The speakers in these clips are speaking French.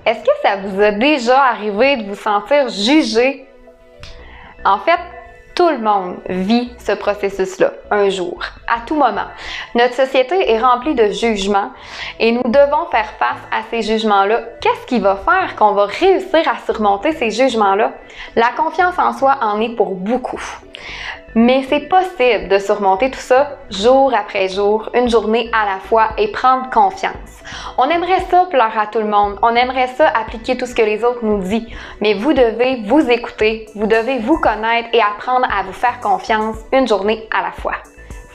Est-ce que ça vous a déjà arrivé de vous sentir jugé? En fait, tout le monde vit ce processus-là un jour, à tout moment. Notre société est remplie de jugements et nous devons faire face à ces jugements-là. Qu'est-ce qui va faire qu'on va réussir à surmonter ces jugements-là? La confiance en soi en est pour beaucoup. Mais c'est possible de surmonter tout ça jour après jour, une journée à la fois et prendre confiance. On aimerait ça plaire à tout le monde, on aimerait ça appliquer tout ce que les autres nous disent, mais vous devez vous écouter, vous devez vous connaître et apprendre à vous faire confiance une journée à la fois.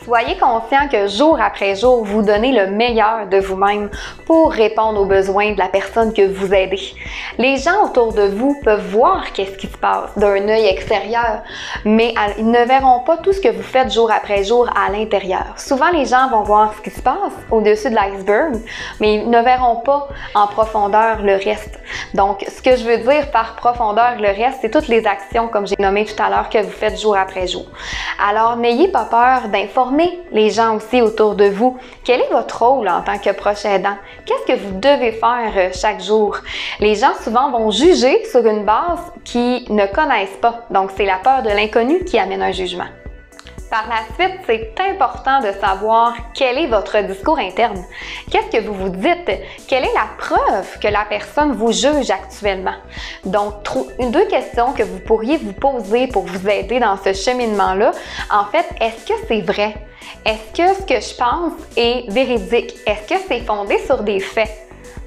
Soyez conscient que jour après jour, vous donnez le meilleur de vous-même pour répondre aux besoins de la personne que vous aidez. Les gens autour de vous peuvent voir qu'est-ce qui se passe d'un œil extérieur, mais ils ne verront pas tout ce que vous faites jour après jour à l'intérieur. Souvent, les gens vont voir ce qui se passe au-dessus de l'iceberg, mais ils ne verront pas en profondeur le reste. Donc, ce que je veux dire par profondeur le reste, c'est toutes les actions, comme j'ai nommé tout à l'heure, que vous faites jour après jour. Alors, n'ayez pas peur d'informer les gens aussi autour de vous. Quel est votre rôle en tant que proche aidant? Qu'est-ce que vous devez faire chaque jour? Les gens souvent vont juger sur une base qu'ils ne connaissent pas. Donc, c'est la peur de l'inconnu qui amène un jugement. Par la suite, c'est important de savoir quel est votre discours interne. Qu'est-ce que vous vous dites? Quelle est la preuve que la personne vous juge actuellement? Donc, deux questions que vous pourriez vous poser pour vous aider dans ce cheminement-là. En fait, est-ce que c'est vrai? Est-ce que ce que je pense est véridique? Est-ce que c'est fondé sur des faits?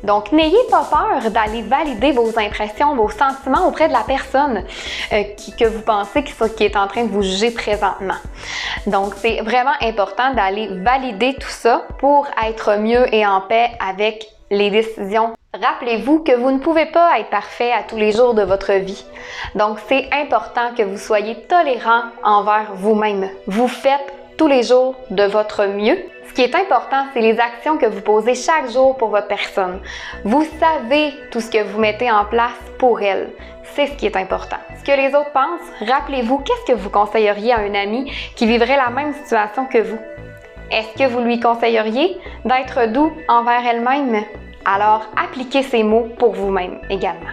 Donc, n'ayez pas peur d'aller valider vos impressions, vos sentiments auprès de la personne que vous pensez qui est en train de vous juger présentement. Donc, c'est vraiment important d'aller valider tout ça pour être mieux et en paix avec les décisions. Rappelez-vous que vous ne pouvez pas être parfait à tous les jours de votre vie. Donc, c'est important que vous soyez tolérant envers vous-même. Vous faites tous les jours de votre mieux. Ce qui est important, c'est les actions que vous posez chaque jour pour votre personne. Vous savez tout ce que vous mettez en place pour elle. C'est ce qui est important. Ce que les autres pensent, rappelez-vous, qu'est-ce que vous conseilleriez à un ami qui vivrait la même situation que vous? Est-ce que vous lui conseilleriez d'être doux envers elle-même? Alors, appliquez ces mots pour vous-même également.